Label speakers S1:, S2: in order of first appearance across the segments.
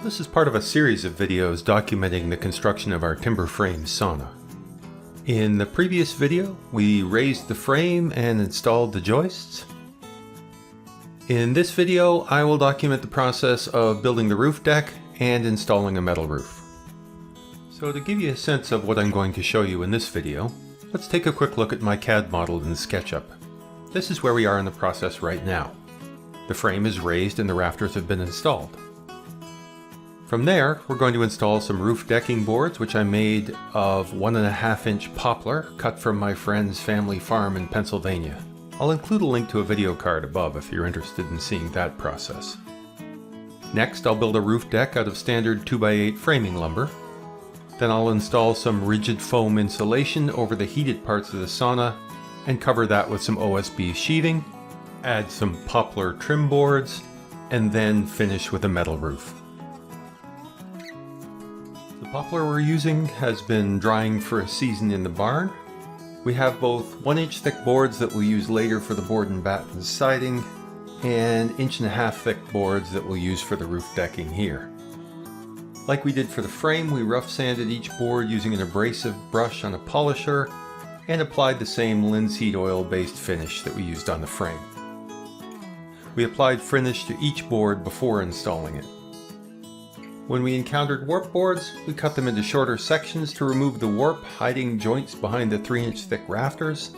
S1: This is part of a series of videos documenting the construction of our timber frame sauna. In the previous video, we raised the frame and installed the joists. In this video, I will document the process of building the roof deck and installing a metal roof. So to give you a sense of what I'm going to show you in this video, let's take a quick look at my CAD model in SketchUp. This is where we are in the process right now. The frame is raised and the rafters have been installed. From there, we're going to install some roof decking boards, which I made of 1.5-inch poplar cut from my friend's family farm in Pennsylvania. I'll include a link to a video card above if you're interested in seeing that process. Next, I'll build a roof deck out of standard 2x8 framing lumber. Then I'll install some rigid foam insulation over the heated parts of the sauna and cover that with some OSB sheathing, add some poplar trim boards, and then finish with a metal roof. The poplar we're using has been drying for a season in the barn. We have both 1-inch thick boards that we'll use later for the board and batten siding, and 1.5-inch thick boards that we'll use for the roof decking here. Like we did for the frame, we rough sanded each board using an abrasive brush on a polisher and applied the same linseed oil based finish that we used on the frame. We applied finish to each board before installing it. When we encountered warp boards, we cut them into shorter sections to remove the warp hiding joints behind the 3-inch thick rafters.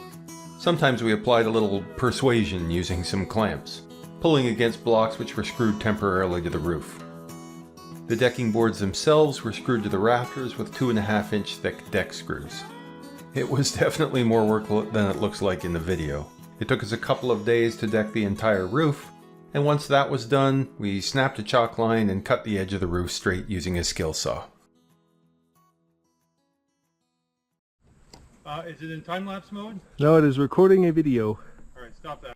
S1: Sometimes we applied a little persuasion using some clamps, pulling against blocks which were screwed temporarily to the roof. The decking boards themselves were screwed to the rafters with 2.5-inch thick deck screws. It was definitely more work than it looks like in the video. It took us a couple of days to deck the entire roof, and once that was done, we snapped a chalk line and cut the edge of the roof straight using a skill saw.
S2: Is it in time-lapse mode?
S3: No, it is recording a video.
S2: Alright, stop that.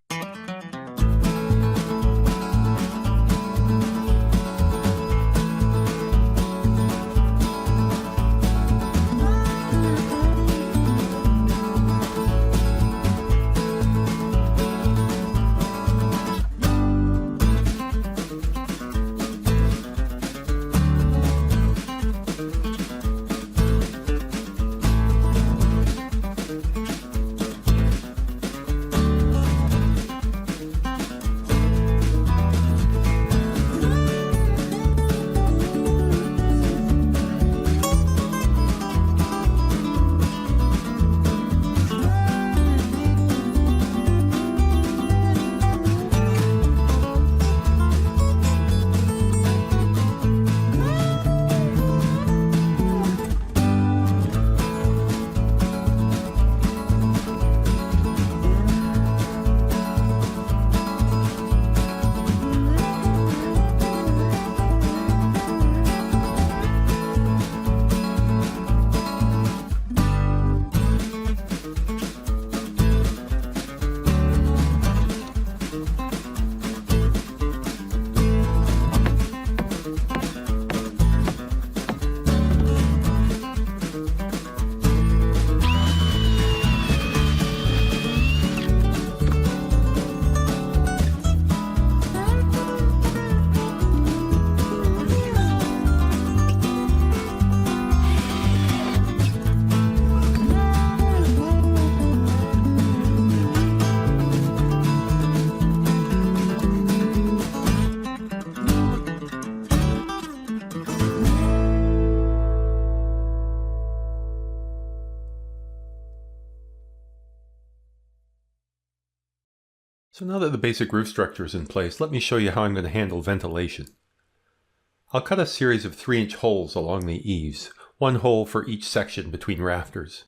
S1: So now that the basic roof structure is in place, let me show you how I'm going to handle ventilation. I'll cut a series of 3-inch holes along the eaves, 1 hole for each section between rafters.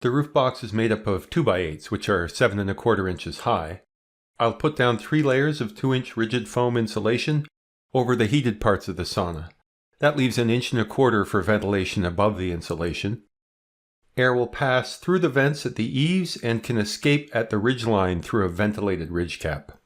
S1: The roof box is made up of 2x8s, which are 7¼ inches high. I'll put down 3 layers of 2-inch rigid foam insulation over the heated parts of the sauna. That leaves 1¼ inch for ventilation above the insulation. Air will pass through the vents at the eaves and can escape at the ridgeline through a ventilated ridge cap.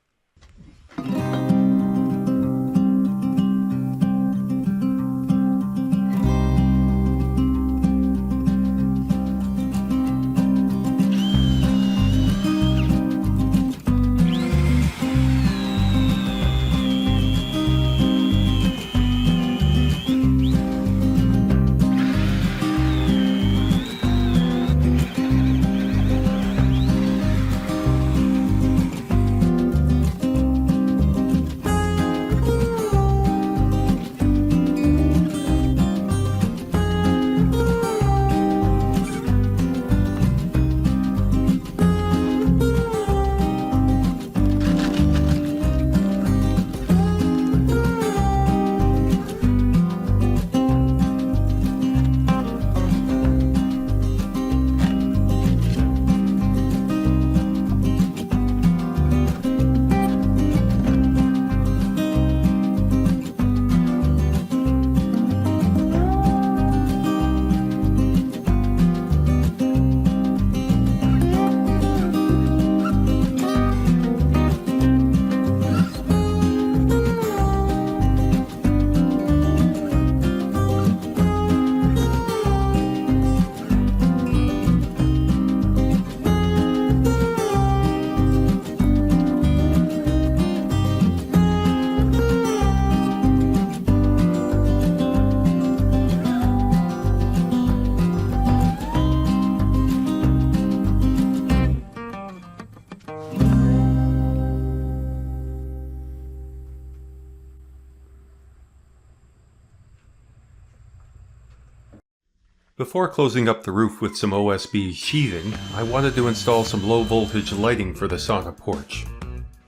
S1: Before closing up the roof with some OSB sheathing, I wanted to install some low voltage lighting for the sauna porch.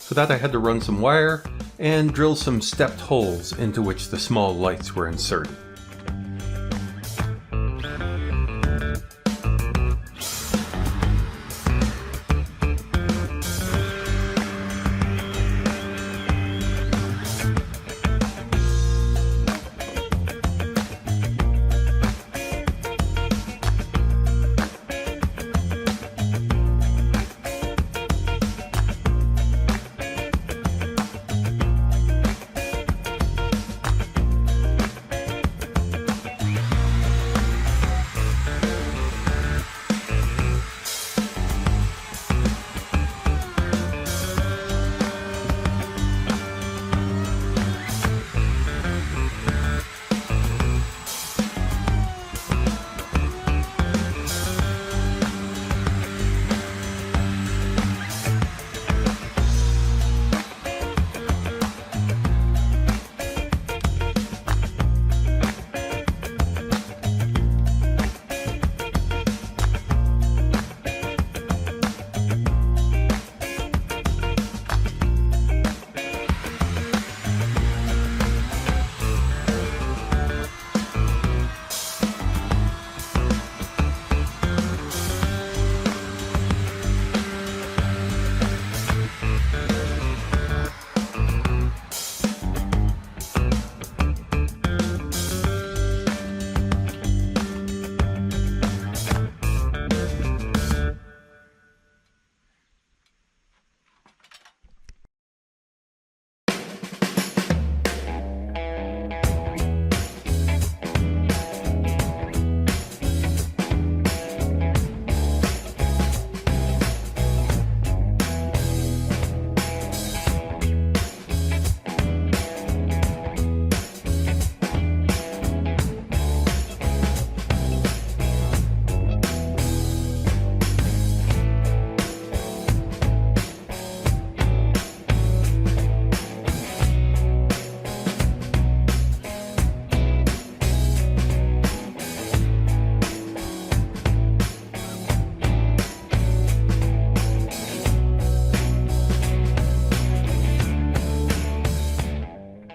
S1: For that I had to run some wire and drill some stepped holes into which the small lights were inserted.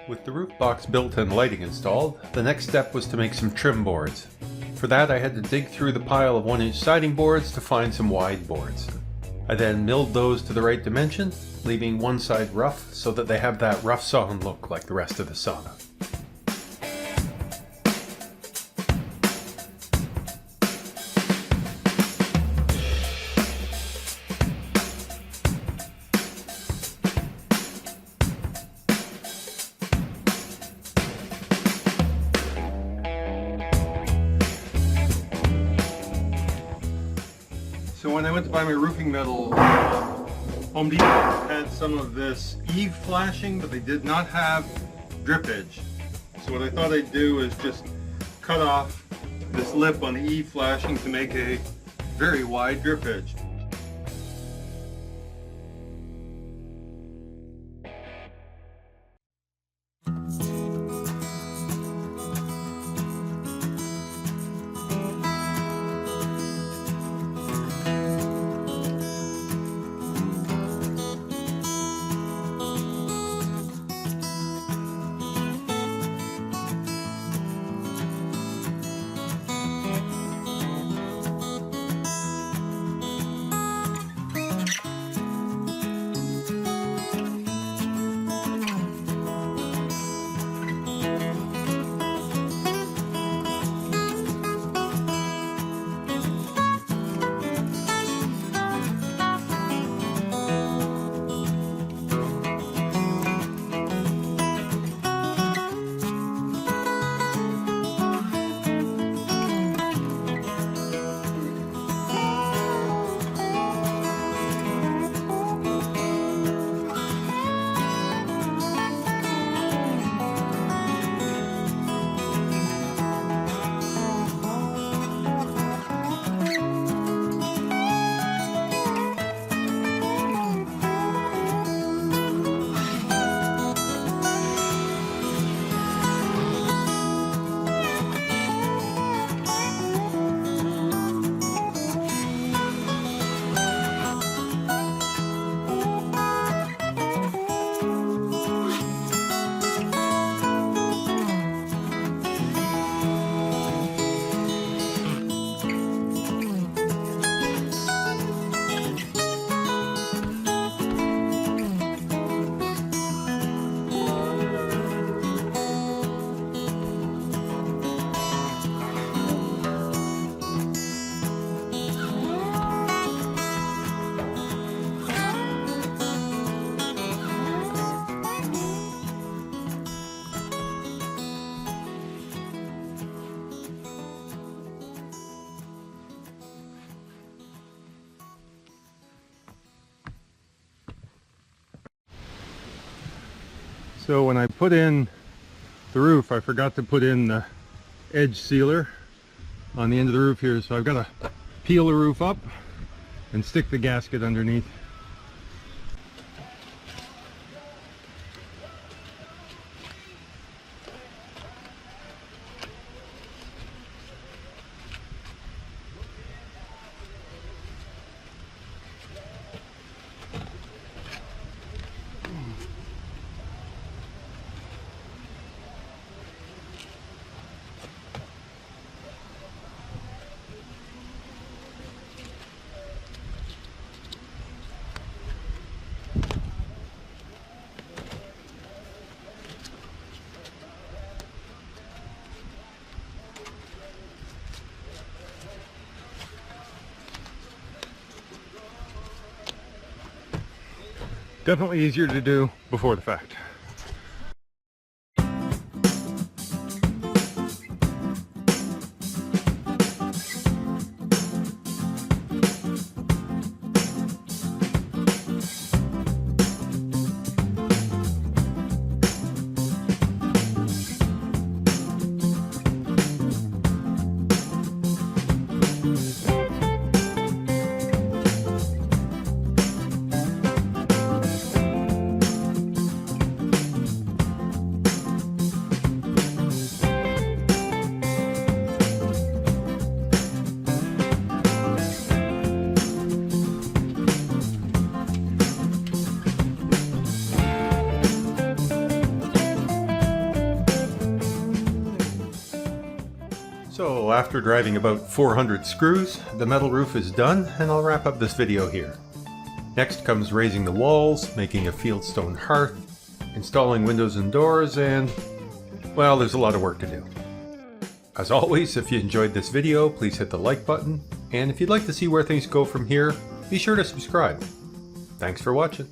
S1: With the roof box built and lighting installed, the next step was to make some trim boards. For that I had to dig through the pile of 1-inch siding boards to find some wide boards. I then milled those to the right dimension, leaving one side rough so that they have that rough sawn look like the rest of the sauna.
S2: So when I went to buy my roofing metal, Home Depot had some of this eave flashing, but they did not have drip edge. So what I thought I'd do is just cut off this lip on the eave flashing to make a very wide drip edge. So when I put in the roof, I forgot to put in the edge sealer on the end of the roof here, so I've got to peel the roof up and stick the gasket underneath. Definitely easier to do before the fact.
S1: So after driving about 400 screws, the metal roof is done, and I'll wrap up this video here. Next comes raising the walls, making a fieldstone hearth, installing windows and doors, and, well, there's a lot of work to do. As always, if you enjoyed this video, please hit the like button, and if you'd like to see where things go from here, be sure to subscribe. Thanks for watching.